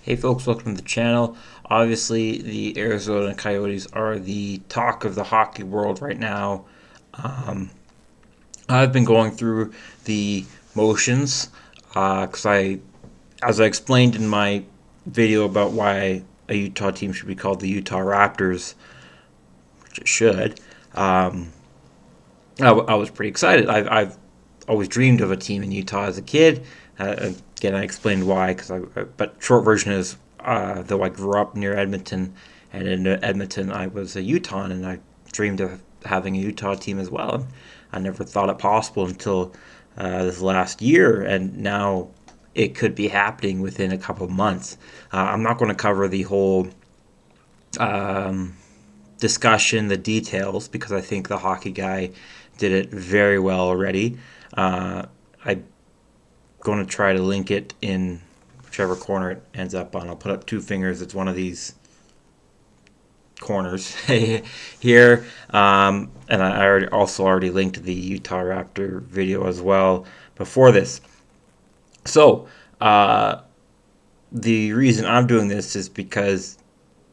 Hey folks, welcome to the channel. Obviously, the Arizona Coyotes are the talk of the hockey world right now. I've been going through the motions because as I explained in my video about why a Utah team should be called the Utah Raptors, which it should. I was pretty excited. I've always dreamed of a team in Utah as a kid. Again, I explained why. But short version is, though I grew up near Edmonton, and in Edmonton I was a Utahn, and I dreamed of having a Utah team as well. And I never thought it possible until this last year, and now it could be happening within a couple of months. I'm not going to cover the whole discussion, the details, because I think the hockey guy did it very well already. I'm going to try to link it in whichever corner it ends up on. I'll put up two fingers. It's one of these corners here. And I already linked the Utah Raptor video as well before this. So, the reason I'm doing this is because,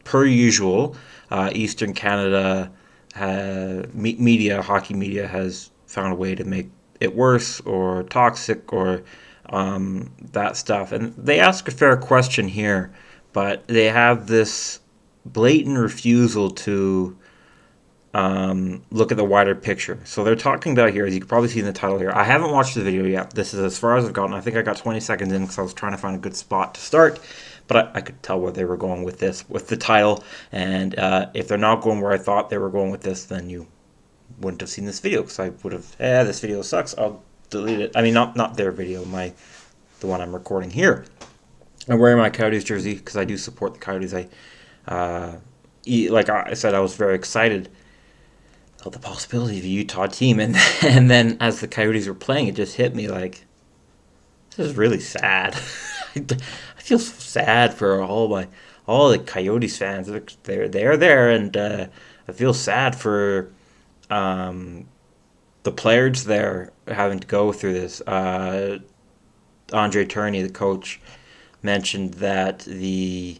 per usual, Eastern Canada hockey media has found a way to make it worse or toxic or that stuff. And they ask a fair question here, but they have this blatant refusal to look at the wider picture. So they're talking about here, as you can probably see in the title here. I haven't watched the video yet. This is as far as I've gotten. I think I got 20 seconds in because I was trying to find a good spot to start. But I could tell where they were going with this, with the title. And if they're not going where I thought they were going with this, then you wouldn't have seen this video because I would have, this video sucks. I'll delete it. I mean, not their video, the one I'm recording here. I'm wearing my Coyotes jersey because I do support the Coyotes. Like I said, I was very excited the possibility of a Utah team, and then as the Coyotes were playing, it just hit me like, this is really sad. I feel so sad for all the Coyotes fans. They're there, and I feel sad for the players there having to go through this. Andre Tourigny, the coach, mentioned that the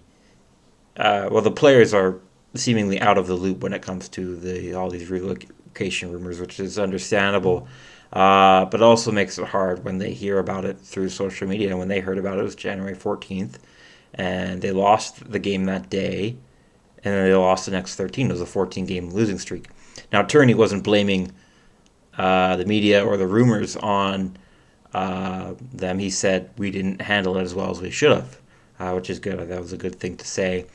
players are seemingly out of the loop when it comes to all these relocation rumors, which is understandable. But also makes it hard when they hear about it through social media. And when they heard about it, it was January 14th, and they lost the game that day, and then they lost the next 13. It was a 14-game losing streak. Now, Turney wasn't blaming the media or the rumors on them. He said we didn't handle it as well as we should have, which is good. That was a good thing to say.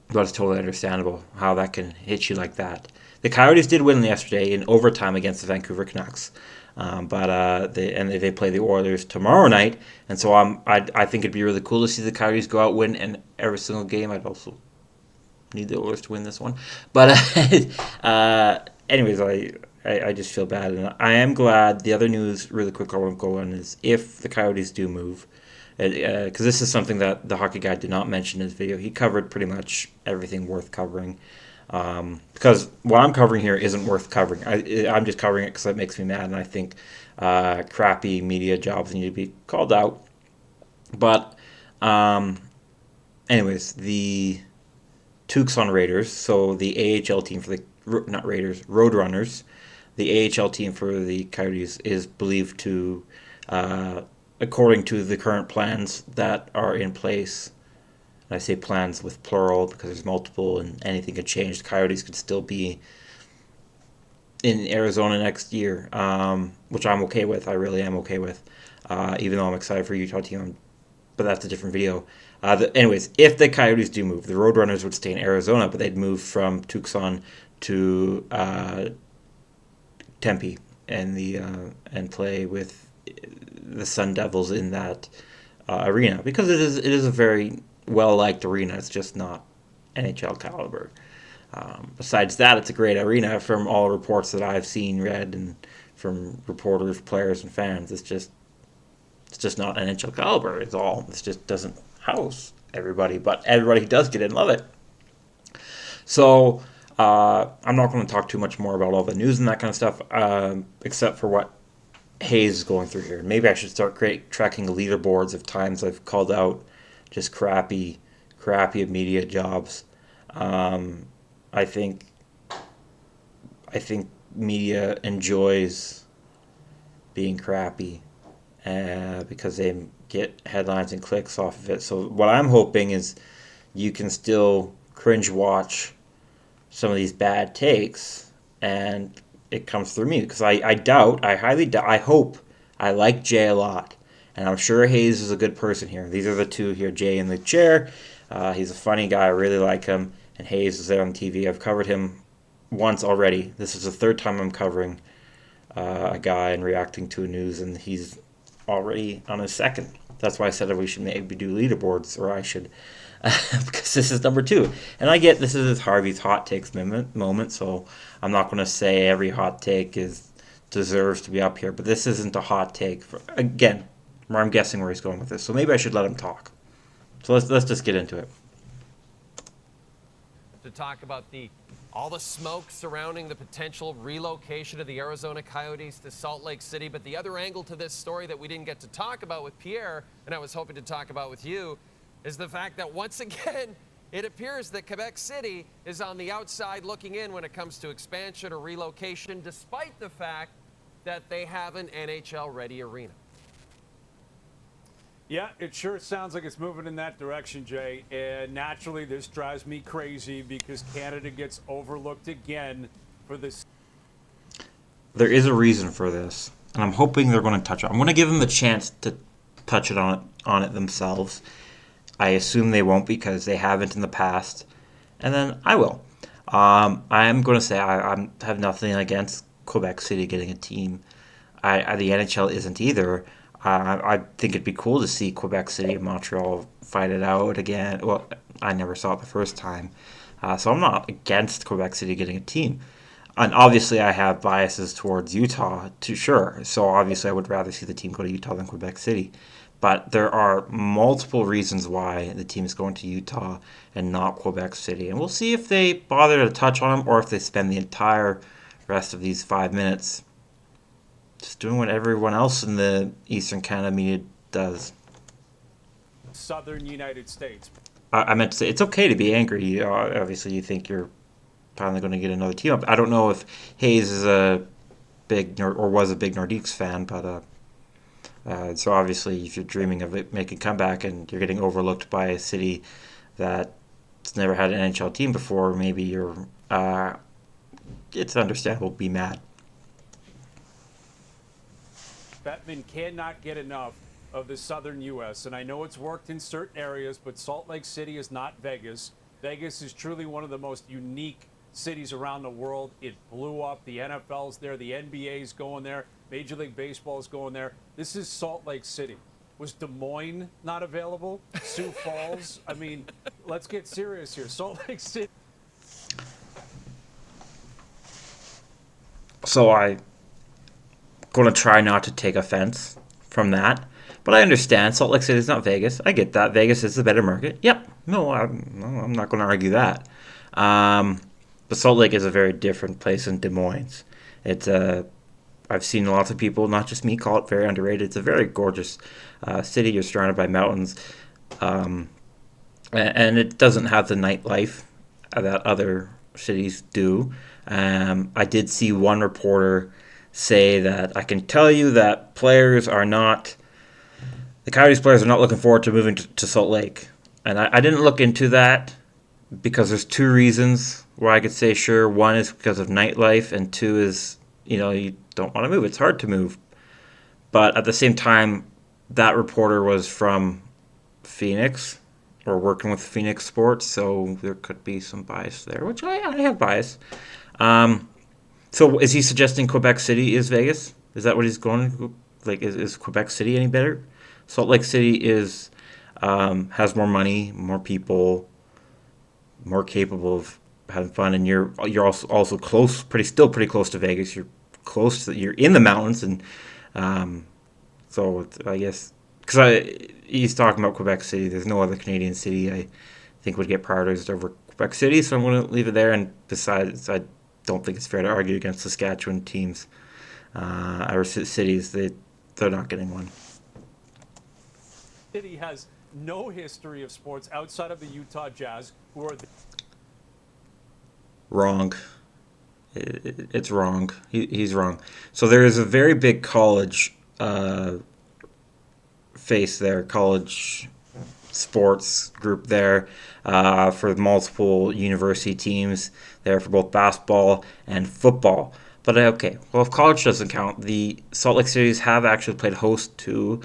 But it's totally understandable how that can hit you like that. The Coyotes did win yesterday in overtime against the Vancouver Canucks, but they play the Oilers tomorrow night, and so I think it'd be really cool to see the Coyotes go out win in every single game. I'd also need the Oilers to win this one, but anyways, I just feel bad, and I am glad. The other news, really quick, I won't go on, is if the Coyotes do move, because this is something that the hockey guy did not mention in his video. He covered pretty much everything worth covering. Because what I'm covering here isn't worth covering. I'm just covering it because it makes me mad, and I think crappy media jobs need to be called out. But anyways, the Tucson Raiders, so the AHL team for the, not Raiders, Roadrunners, the AHL team for the Coyotes is believed to, according to the current plans that are in place, and I say plans with plural because there's multiple and anything could change. The Coyotes could still be in Arizona next year, which I'm okay with. I really am okay with, even though I'm excited for Utah team. But that's a different video. Anyways, if the Coyotes do move, the Roadrunners would stay in Arizona, but they'd move from Tucson to Tempe and play with the Sun Devils in that arena, because it is a very well liked arena. It's just not NHL caliber. Besides that, it's a great arena from all reports that I've seen, read, and from reporters, players, and fans. It's just not NHL caliber. It's all. It just doesn't house everybody, but everybody who does get in love it. So I'm not going to talk too much more about all the news and that kind of stuff, except for what Hayes is going through here. Maybe I should start tracking leaderboards of times I've called out just crappy media jobs. Um, I think I think media enjoys being crappy because they get headlines and clicks off of it. So what I'm hoping is you can still cringe watch some of these bad takes and it comes through me because I highly doubt, I hope, I like Jay a lot. And I'm sure Hayes is a good person here. These are the two here, Jay in the chair. He's a funny guy. I really like him. And Hayes is there on TV. I've covered him once already. This is the third time I'm covering a guy and reacting to a news, and he's already on his second. That's why I said we should maybe do leaderboards, or I should, because this is number two. And I get this is Harvey's hot takes moment, so I'm not going to say every hot take deserves to be up here, but this isn't a hot take. Again, I'm guessing where he's going with this, so maybe I should let him talk. So let's just get into it. To talk about all the smoke surrounding the potential relocation of the Arizona Coyotes to Salt Lake City. But the other angle to this story that we didn't get to talk about with Pierre, and I was hoping to talk about with you, is the fact that once again, it appears that Quebec City is on the outside looking in when it comes to expansion or relocation, despite the fact that they have an NHL-ready arena. Yeah, it sure sounds like it's moving in that direction, Jay. And naturally, this drives me crazy because Canada gets overlooked again for this. There is a reason for this, and I'm hoping they're going to touch it. I'm going to give them the chance to touch it on it themselves. I assume they won't because they haven't in the past, and then I will. I am going to say I have nothing against Quebec City getting a team. The NHL isn't either. I think it'd be cool to see Quebec City and Montreal fight it out again. Well, I never saw it the first time. So I'm not against Quebec City getting a team. And obviously I have biases towards Utah, sure. So obviously I would rather see the team go to Utah than Quebec City. But there are multiple reasons why the team is going to Utah and not Quebec City. And we'll see if they bother to touch on them or if they spend the entire rest of these 5 minutes just doing what everyone else in the Eastern Canada media does. Southern United States. I meant to say, it's okay to be angry. Obviously, you think you're finally going to get another team up. I don't know if Hayes is a big, or was a big Nordiques fan, but so obviously, if you're dreaming of it making a comeback and you're getting overlooked by a city that's never had an NHL team before, maybe it's understandable to be mad. Bettman cannot get enough of the southern U.S., and I know it's worked in certain areas, but Salt Lake City is not Vegas. Vegas is truly one of the most unique cities around the world. It blew up. The NFL's there. The NBA's going there. Major League Baseball's going there. This is Salt Lake City. Was Des Moines not available? Sioux Falls? I mean, let's get serious here. Salt Lake City. So I'm going to try not to take offense from that. But I understand Salt Lake City is not Vegas. I get that. Vegas is the better market. Yep. No, I'm not going to argue that. But Salt Lake is a very different place than Des Moines. I've seen lots of people, not just me, call it very underrated. It's a very gorgeous city. You're surrounded by mountains. And it doesn't have the nightlife that other cities do. I did see one reporter say that I can tell you that the Coyotes players are not looking forward to moving to Salt Lake. And I didn't look into that because there's two reasons where I could say sure. One is because of nightlife, and two is, you don't want to move. It's hard to move. But at the same time, that reporter was from Phoenix or working with Phoenix Sports, so there could be some bias there, which I have bias. So is he suggesting Quebec City is Vegas? Is that what he's going? Like, is Quebec City any better? Salt Lake City has more money, more people, more capable of having fun, and you're also close, still pretty close to Vegas. You're in the mountains, and so I guess because he's talking about Quebec City. There's no other Canadian city I think would get prioritized over Quebec City, so I'm going to leave it there. And besides, I don't think it's fair to argue against Saskatchewan teams or cities. They're not getting one. City has no history of sports outside of the Utah Jazz, who are Wrong. It's wrong. He's wrong. So there is a very big college face there, college sports group there for multiple university teams there for both basketball and football. But okay, well, if college doesn't count, the Salt Lake Cities have actually played host to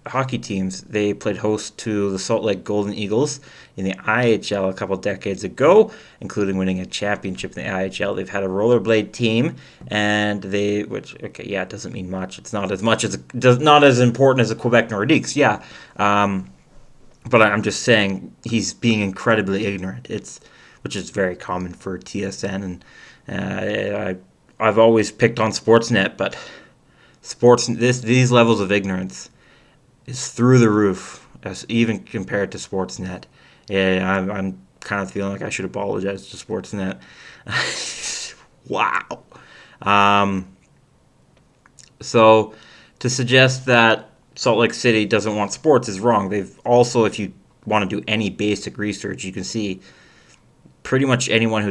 hockey teams. They played host to the Salt Lake Golden Eagles in the IHL a couple decades ago, including winning a championship in the IHL. They've had a rollerblade team, and it doesn't mean much. It's not as much as not as important as the Quebec Nordiques, yeah. But I'm just saying he's being incredibly ignorant. Which is very common for TSN, and I've always picked on Sportsnet, but these levels of ignorance is through the roof, as even compared to Sportsnet. Yeah, I'm kind of feeling like I should apologize to Sportsnet. Wow. So to suggest that Salt Lake City doesn't want sports is wrong. They've also, if you want to do any basic research, you can see pretty much anyone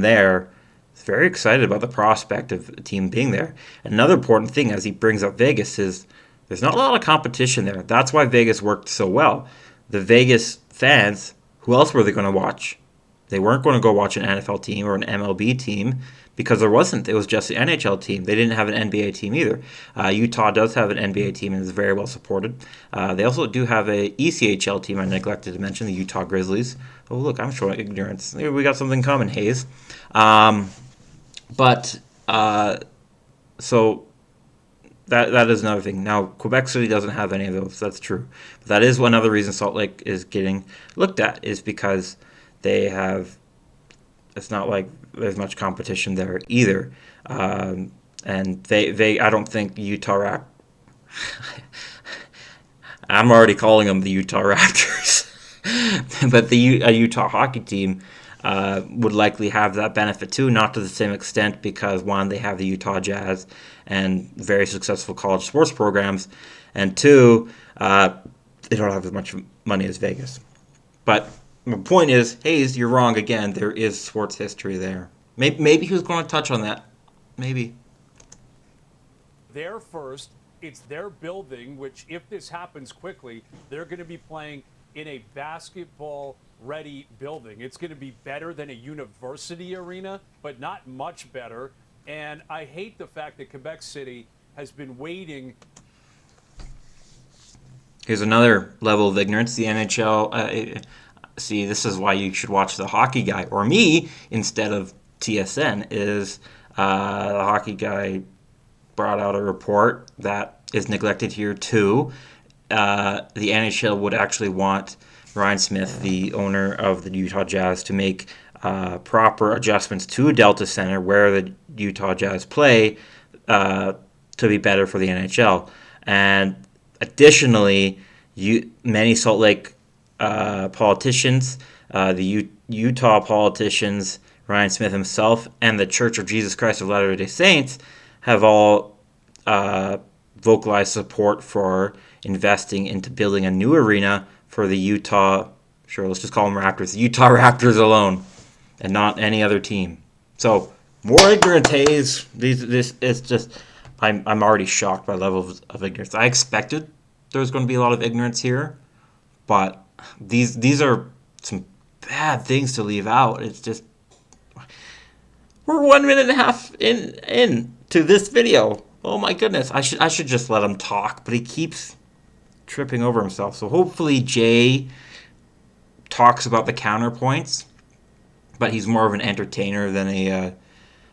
there is very excited about the prospect of a team being there. Another important thing, as he brings up Vegas, is there's not a lot of competition there. That's why Vegas worked so well. The Vegas fans, who else were they going to watch? They weren't going to go watch an NFL team or an MLB team because there wasn't. It was just the NHL team. They didn't have an NBA team either. Utah does have an NBA team and is very well supported. They also do have a ECHL team I neglected to mention, the Utah Grizzlies. Oh, look, I'm showing ignorance. We got something in common, Hayes. So that is another thing. Now, Quebec City doesn't have any of those. That's true. But that is one other reason Salt Lake is getting looked at, is because they have. It's not like there's much competition there either, and they. I don't think Utah I'm already calling them the Utah Raptors, but the Utah hockey team would likely have that benefit too, not to the same extent because one, they have the Utah Jazz and very successful college sports programs, and two, they don't have as much money as Vegas. But my point is, Hayes, you're wrong again. There is sports history there. Maybe he was going to touch on that. Maybe. there first. It's their building, which if this happens quickly, they're going to be playing in a basketball-ready building. It's going to be better than a university arena, but not much better. And I hate the fact that Quebec City has been waiting. Here's another level of ignorance. The NHL, see, this is why you should watch the hockey guy, or me, instead of TSN, is the hockey guy brought out a report that is neglected here too. The NHL would actually want Ryan Smith, the owner of the Utah Jazz, to make proper adjustments to Delta Center, where the Utah Jazz play, to be better for the NHL. And additionally, many Salt Lake politicians, the Utah politicians, Ryan Smith himself, and the Church of Jesus Christ of Latter-day Saints have all vocalized support for investing into building a new arena for the Utah, let's just call them Raptors, the Utah Raptors alone, and not any other team. So, more ignorant, Hayes. It's just, I'm already shocked by the level of ignorance. I expected there was going to be a lot of ignorance here, but these are some bad things to leave out. It's just, we're 1.5 minutes in to this video. Oh my goodness, I should just let him talk, but he keeps tripping over himself. So hopefully Jay talks about the counterpoints, but he's more of an entertainer than a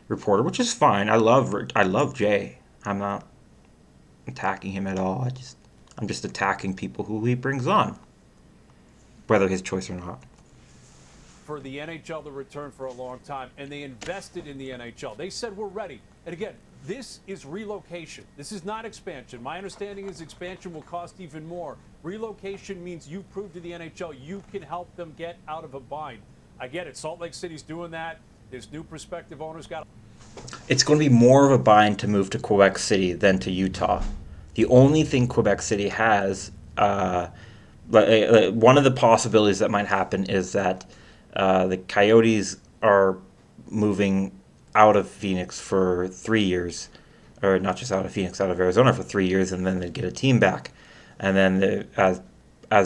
reporter, which is fine. I love Jay. I'm not attacking him at all. I'm just attacking people who he brings on, whether his choice or not. For the NHL to return for a long time, and they invested in the NHL. They said, we're ready. And again, this is relocation. This is not expansion. My understanding is expansion will cost even more. Relocation means you prove to the NHL you can help them get out of a bind. I get it. Salt Lake City's doing that. This new prospective owners got. It's going to be more of a bind to move to Quebec City than to Utah. The only thing Quebec City has, one of the possibilities that might happen is that the Coyotes are moving out of Phoenix for 3 years, or not just out of Phoenix, out of Arizona for 3 years, and then they get a team back, and then as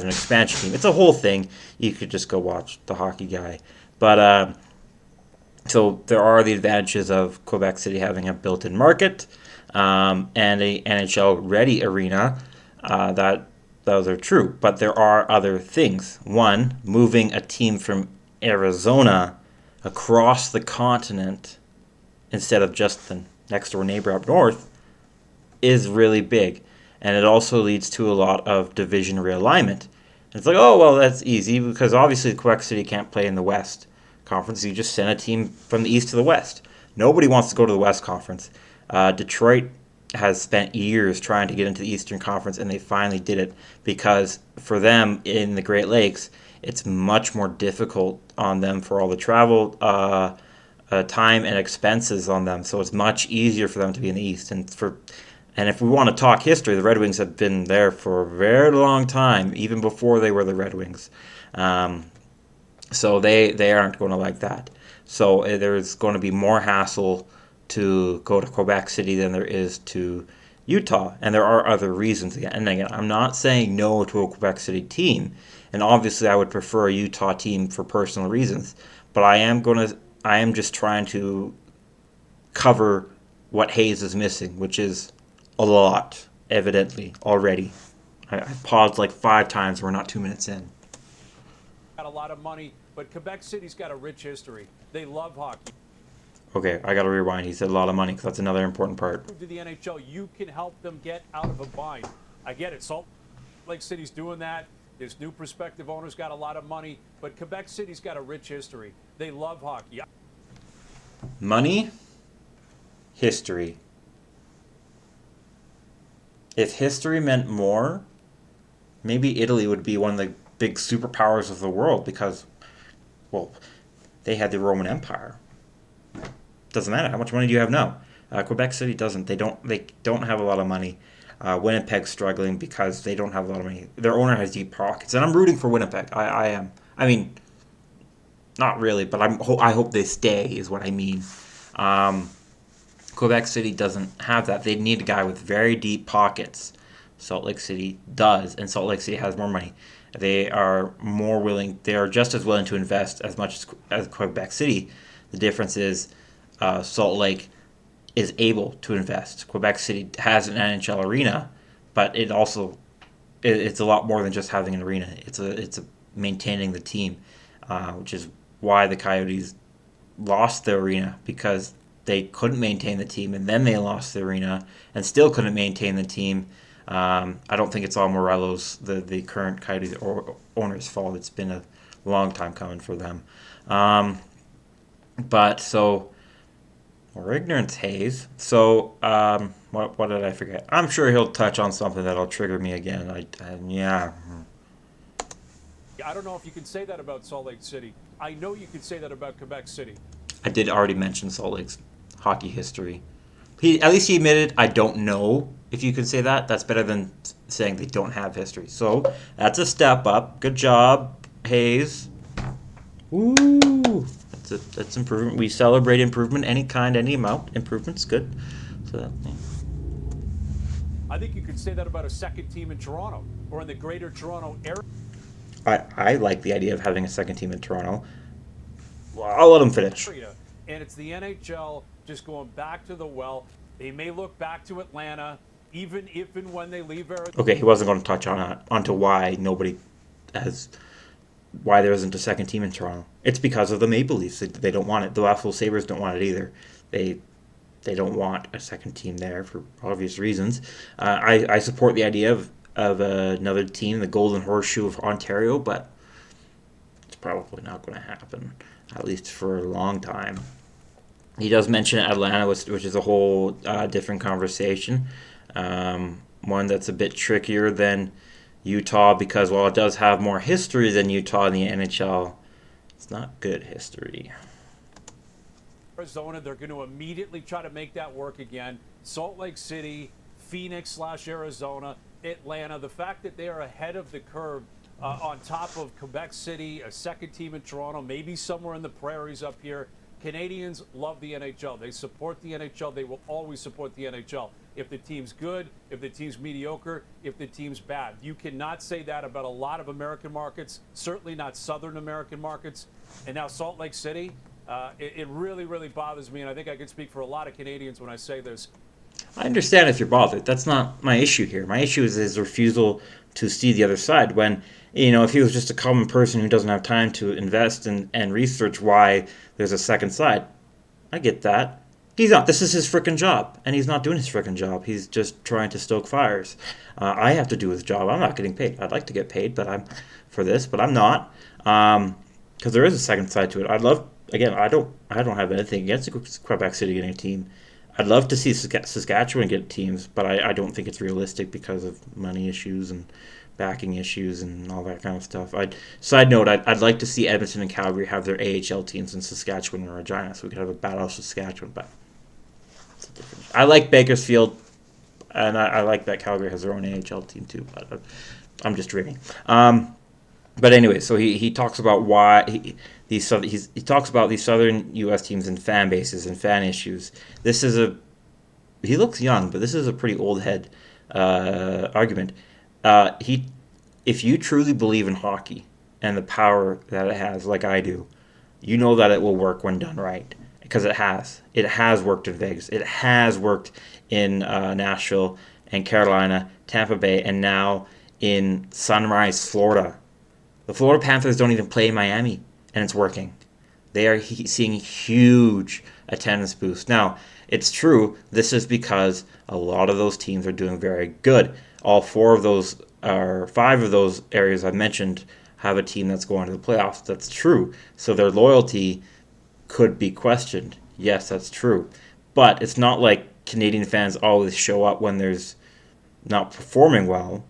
an expansion team, it's a whole thing. You could just go watch the hockey guy, but so there are the advantages of Quebec City having a built-in market and a NHL ready arena. That those are true, but there are other things. One, moving a team from Arizona across the continent instead of just the next door neighbor up north is really big, and it also leads to a lot of division realignment. And it's like, oh well, that's easy because obviously Quebec City can't play in the West Conference. You just send a team from the East to the West. Nobody wants to go to the West Conference. Detroit has spent years trying to get into the Eastern Conference, and they finally did it because for them in the Great Lakes, it's much more difficult on them for all the travel time and expenses on them. So it's much easier for them to be in the East. And if we want to talk history, the Red Wings have been there for a very long time, even before they were the Red Wings. So they aren't going to like that. So there's going to be more hassle to go to Quebec City than there is to Utah. And there are other reasons. And again, I'm not saying no to a Quebec City team. And obviously I would prefer a Utah team for personal reasons. But I am just trying to cover what Hayes is missing, which is a lot, evidently, already. I paused like 5 times. We're not 2 minutes in. Got a lot of money, but Quebec City's got a rich history. They love hockey. Okay, I got to rewind. He said a lot of money because that's another important part. To the NHL, you can help them get out of a bind. I get it. Salt Lake City's doing that. This new prospective owner's got a lot of money, but Quebec City's got a rich history. They love hockey. Money, history. If history meant more, maybe Italy would be one of the big superpowers of the world because, well, they had the Roman Empire. Doesn't matter how much money do you have now. Quebec City doesn't. They don't have a lot of money. Winnipeg's struggling because they don't have a lot of money. Their owner has deep pockets, and I'm rooting for Winnipeg. I am. I mean, not really, but I hope they stay. Is what I mean. Quebec City doesn't have that. They need a guy with very deep pockets. Salt Lake City does, and Salt Lake City has more money. They are more willing. They are just as willing to invest as much as Quebec City. The difference is Salt Lake is able to invest. Quebec City has an NHL arena, but it's a lot more than just having an arena. It's maintaining the team, which is why the Coyotes lost the arena because they couldn't maintain the team, and then they lost the arena and still couldn't maintain the team. I don't think it's all Morello's, the current Coyotes owner's fault. It's been a long time coming for them. But so, more ignorance, Hayes. So, what did I forget? I'm sure he'll touch on something that'll trigger me again. Yeah. I don't know if you can say that about Salt Lake City. I know you can say that about Quebec City. I did already mention Salt Lake's hockey history. At least he admitted, I don't know if you could say that. That's better than saying they don't have history. So that's a step up. Good job, Hayes. Woo! That's improvement. We celebrate improvement, any kind, any amount. Improvement's good. So, yeah. I think you could say that about a second team in Toronto or in the greater Toronto area. I like the idea of having a second team in Toronto. Well, I'll let him finish. And it's the NHL just going back to the well. They may look back to Atlanta, even if and when they leave Arizona. Okay, he wasn't going to touch onto why why there isn't a second team in Toronto. It's because of the Maple Leafs. They don't want it. The Buffalo Sabres don't want it either. They don't want a second team there for obvious reasons. I support the idea of another team, the Golden Horseshoe of Ontario, but it's probably not going to happen, at least for a long time. He does mention Atlanta, which is a whole different conversation. One that's a bit trickier than Utah because while it does have more history than Utah in the NHL, it's not good history. Arizona, they're going to immediately try to make that work again. Salt Lake City, Phoenix/Arizona, Atlanta. The fact that they are ahead of the curve on top of Quebec City, a second team in Toronto, maybe somewhere in the prairies up here. Canadians love the NHL. They support the NHL. They will always support the NHL. If the team's good, if the team's mediocre, if the team's bad. You cannot say that about a lot of American markets, certainly not Southern American markets. And now Salt Lake City, it really, really bothers me. And I think I can speak for a lot of Canadians when I say this. I understand if you're bothered. That's not my issue here. My issue is his refusal to see the other side. When, if he was just a common person who doesn't have time to invest and research why there's a second side, I get that. He's not. This is his frickin' job, and he's not doing his frickin' job. He's just trying to stoke fires. I have to do his job. I'm not getting paid. I'd like to get paid, but I'm for this, but I'm not, because there is a second side to it. I'd love. Again, I don't have anything against Quebec City getting a team. I'd love to see Saskatchewan get teams, but I don't think it's realistic because of money issues and backing issues and all that kind of stuff. Side note, I'd like to see Edmonton and Calgary have their AHL teams in Saskatchewan and Regina, so we could have a battle of Saskatchewan. But it's different. I like Bakersfield, and I like that Calgary has their own AHL team too. But I'm just dreaming. But anyway, so he talks about why he talks about these southern U.S. teams and fan bases and fan issues. He looks young, but this is a pretty old head argument. If you truly believe in hockey and the power that it has, like I do, you know that it will work when done right, because it has. It has worked in Vegas. It has worked in Nashville and Carolina, Tampa Bay, and now in Sunrise, Florida. The Florida Panthers don't even play in Miami, and it's working. They are seeing huge attendance boosts. Now, it's true, this is because a lot of those teams are doing very good. All 5 of those areas I mentioned have a team that's going to the playoffs. That's true. So their loyalty could be questioned. Yes, that's true. But it's not like Canadian fans always show up when there's not performing well.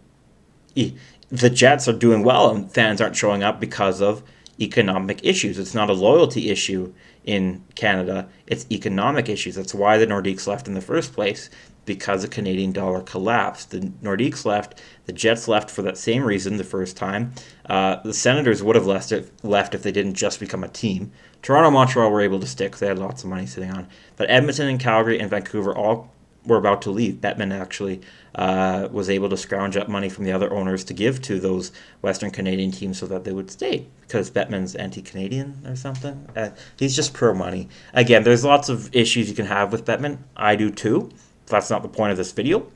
The Jets are doing well and fans aren't showing up because of economic issues. It's not a loyalty issue in Canada. It's economic issues. That's why the Nordiques left in the first place, because the Canadian dollar collapsed. The Nordiques left. The Jets left for that same reason the first time. The Senators would have left if they didn't just become a team. Toronto and Montreal were able to stick because they had lots of money sitting on. But Edmonton and Calgary and Vancouver all were about to leave. Bettman actually was able to scrounge up money from the other owners to give to those Western Canadian teams so that they would stay, because Bettman's anti-Canadian or something. He's just pro-money. Again, there's lots of issues you can have with Bettman. I do too. That's not the point of this video.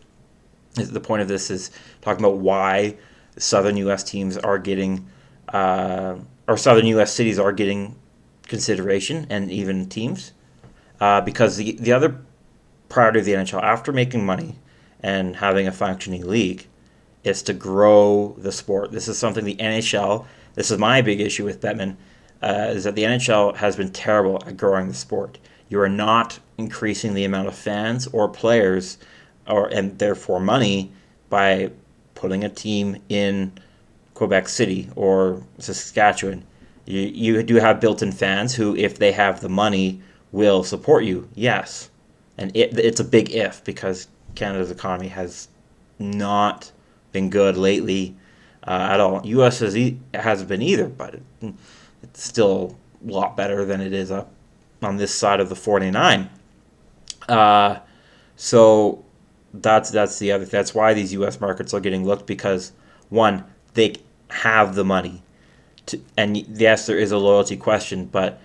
The point of this is talking about why Southern U.S. teams are getting, or Southern U.S. cities are getting consideration, and even teams. Because the other priority of the NHL, after making money and having a functioning league, is to grow the sport. This is something the NHL, this is my big issue with Bettman, is that the NHL has been terrible at growing the sport. You are not increasing the amount of fans or players, and therefore money, by putting a team in Quebec City or Saskatchewan. You do have built-in fans who, if they have the money, will support you, yes. And it's a big if, because Canada's economy has not been good lately at all. U.S. hasn't been either, but it's still a lot better than it is up on this side of the 49. So that's the other. That's why these U.S. markets are getting looked, because one, they have the money, and yes, there is a loyalty question, but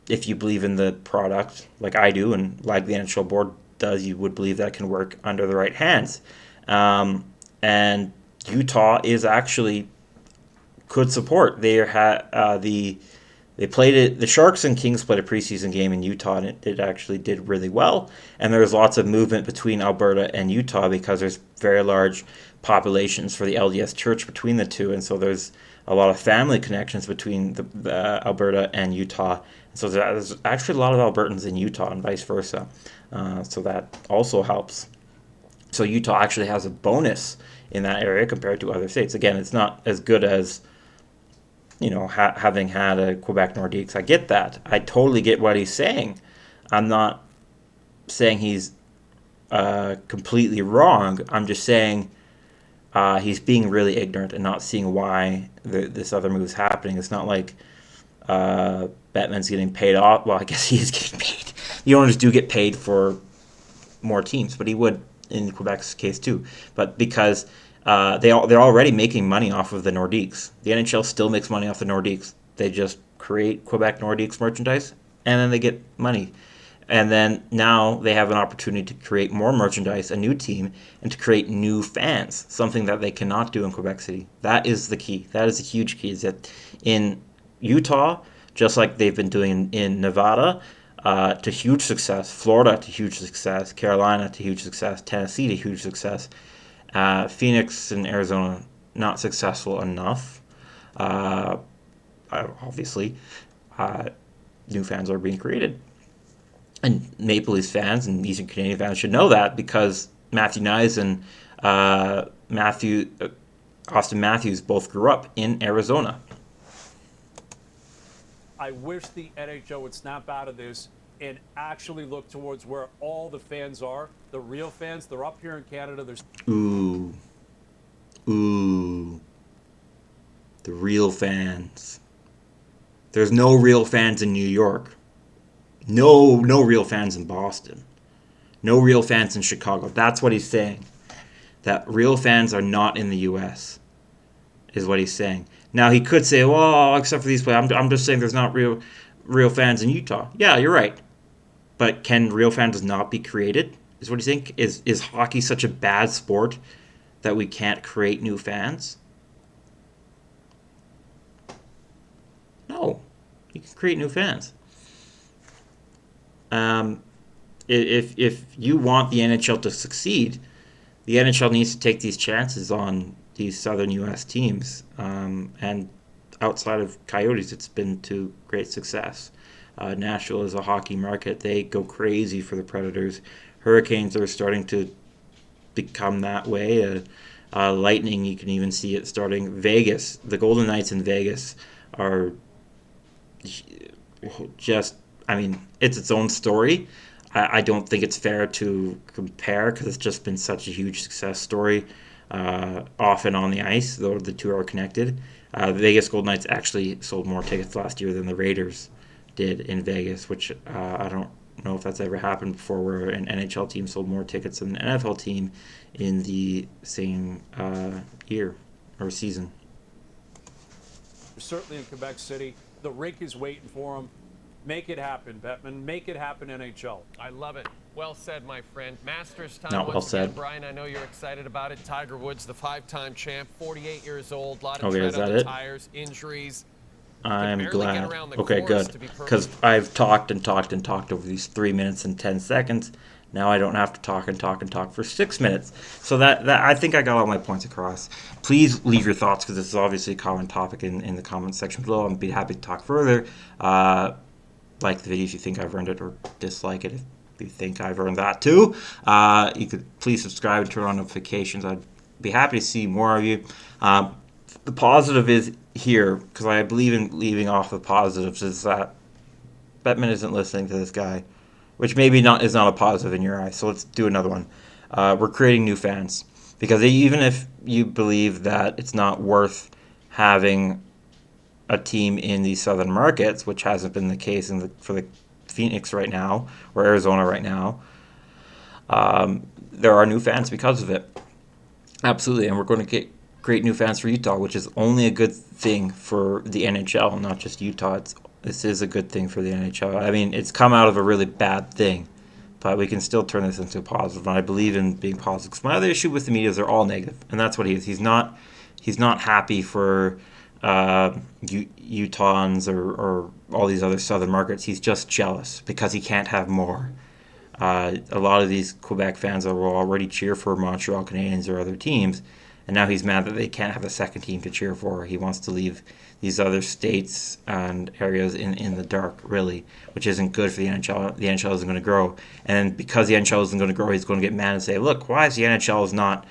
if you believe in the product, like I do, and like the NHL board does, you would believe that it can work under the right hands. And Utah is actually could support. They played it. The Sharks and Kings played a preseason game in Utah, and it actually did really well. And there's lots of movement between Alberta and Utah, because there's very large populations for the LDS Church between the two, and so there's a lot of family connections between the Alberta and Utah. So there's actually a lot of Albertans in Utah and vice versa. So that also helps. So Utah actually has a bonus in that area compared to other states. Again, it's not as good as, having had a Quebec Nordiques. I get that. I totally get what he's saying. I'm not saying he's completely wrong. I'm just saying he's being really ignorant and not seeing why this other move is happening. It's not like Batman's getting paid off. Well, I guess he is getting paid. The owners do get paid for more teams, but he would in Quebec's case too. But because they're already making money off of the Nordiques. The NHL still makes money off the Nordiques. They just create Quebec Nordiques merchandise, and then they get money. And then now they have an opportunity to create more merchandise, a new team, and to create new fans, something that they cannot do in Quebec City. That is the key. That is a huge key. Is that in Utah, just like they've been doing in Nevada, to huge success, Florida to huge success, Carolina to huge success, Tennessee to huge success, Phoenix and Arizona not successful enough. Uh, Obviously, new fans are being created. And Maple Leafs fans and Eastern Canadian fans should know that because Matthew Nyes and Austin Matthews both grew up in Arizona. I wish the NHL would snap out of this and actually look towards where all the fans are. The real fans, they're up here in Canada. There's Ooh. The real fans. There's no real fans in New York. No real fans in Boston. No real fans in Chicago. That's what he's saying. That real fans are not in the U.S. is what he's saying. Now he could say, well, except for these players, I'm just saying there's not real fans in Utah. Yeah, you're right. But can real fans not be created? Is what he's saying. Is hockey such a bad sport that we can't create new fans? No, you can create new fans. If you want the NHL to succeed, the NHL needs to take these chances on these southern U.S. teams. And outside of Coyotes, it's been to great success. Nashville is a hockey market. They go crazy for the Predators. Hurricanes are starting to become that way. Lightning, you can even see it starting. Vegas, the Golden Knights in Vegas are just, I mean, it's its own story. I don't think it's fair to compare because it's just been such a huge success story off and on the ice, though the two are connected. The Vegas Golden Knights actually sold more tickets last year than the Raiders did in Vegas, which I don't know if that's ever happened before, where an NHL team sold more tickets than an NFL team in the same year or season. certainly in Quebec City. The rink is waiting for them. Make it happen, Bettman. Make it happen, NHL. I love it. Well said, my friend. Masters time Not well once again, said. Brian. I know you're excited about it. Tiger Woods, the 5-time champ, 48 years old. A lot of Okay, tread is on that the it? tires, injuries. I'm barely get glad. around the Okay, course, good. to be perfect. Because I've talked and talked and talked over these 3 minutes and 10 seconds. Now I don't have to talk and talk and talk for 6 minutes. So that I think I got all my points across. Please leave your thoughts because this is obviously a common topic in the comment section below. I'd be happy to talk further. Like the video if you think I've earned it, or dislike it if you think I've earned that too. You could please subscribe and turn on notifications. I'd be happy to see more of you. The positive is here, because I believe in leaving off the positives, is that Bettman isn't listening to this guy, which maybe not is not a positive in your eyes. So let's do another one. We're creating new fans, because even if you believe that it's not worth having a team in these southern markets, which hasn't been the case for the Phoenix right now or Arizona right now, there are new fans because of it. Absolutely, and we're going to get great new fans for Utah, which is only a good thing for the NHL, not just Utah. This is a good thing for the NHL. I mean, it's come out of a really bad thing, but we can still turn this into a positive. And I believe in being positive. Because my other issue with the media is they're all negative, and that's what he is. He's not happy for Utahns or all these other southern markets. He's just jealous because he can't have more. A lot of these Quebec fans will already cheer for Montreal Canadiens or other teams, and now he's mad that they can't have a second team to cheer for. He wants to leave these other states and areas in the dark, really, which isn't good for the NHL. The NHL isn't going to grow, and because the NHL isn't going to grow, he's going to get mad and say, "Look, why is the NHL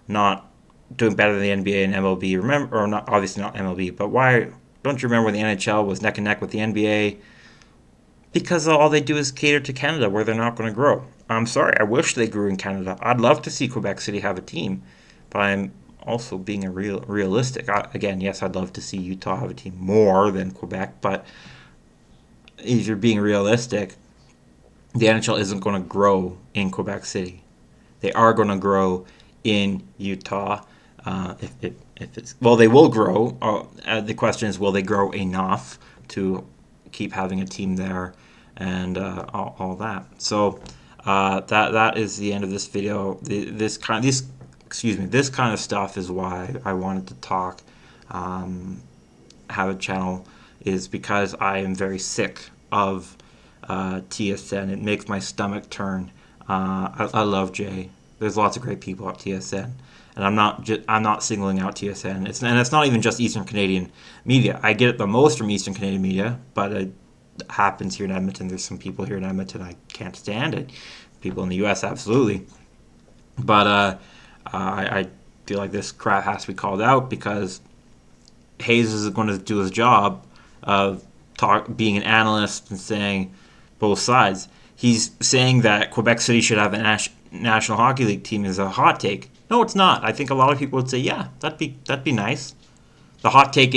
not doing better than the NBA and MLB? Remember, or not obviously not MLB, but why don't you remember when the NHL was neck and neck with the NBA?" Because all they do is cater to Canada, where they're not going to grow. I'm sorry. I wish they grew in Canada. I'd love to see Quebec City have a team, but I'm also being realistic. Again, yes, I'd love to see Utah have a team more than Quebec, but if you're being realistic, the NHL isn't going to grow in Quebec City. They are going to grow in Utah. If it's well, they will grow. The question is, will they grow enough to keep having a team there and all that? So that is the end of this video. This kind of stuff is why I wanted to talk. Have a channel is because I am very sick of TSN. It makes my stomach turn. I love Jay. There's lots of great people at TSN, and I'm not singling out TSN. It's not even just Eastern Canadian media. I get it the most from Eastern Canadian media, but it happens here in Edmonton. There's some people here in Edmonton I can't stand it. People in the U.S. absolutely, but I feel like this crap has to be called out because Hayes is going to do his job of being an analyst and saying both sides. He's saying that Quebec City should have a National Hockey League team is a hot take. No, it's not. I think a lot of people would say, yeah, that'd be nice. The hot take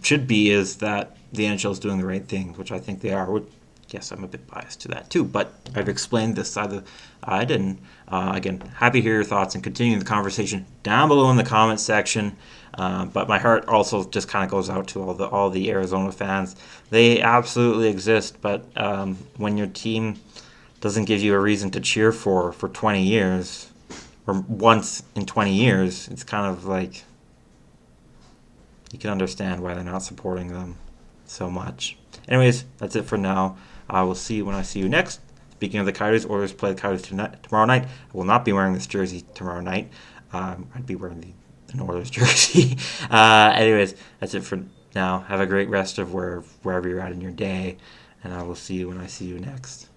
should be that the NHL is doing the right thing, which I think they are. Yes, I'm a bit biased to that too, but I've explained this side of I didn't. Again, happy to hear your thoughts and continuing the conversation down below in the comments section. But my heart also just kind of goes out to all the Arizona fans. They absolutely exist, but when your team doesn't give you a reason to cheer for 20 years, or once in 20 years, it's kind of like you can understand why they're not supporting them so much. Anyways, that's it for now. I will see you when I see you next. Speaking of the Coyotes, Oilers play the Coyotes tomorrow night. I will not be wearing this jersey tomorrow night. I'd be wearing an Oilers jersey. Anyways, that's it for now. Have a great rest of wherever you're at in your day, and I will see you when I see you next.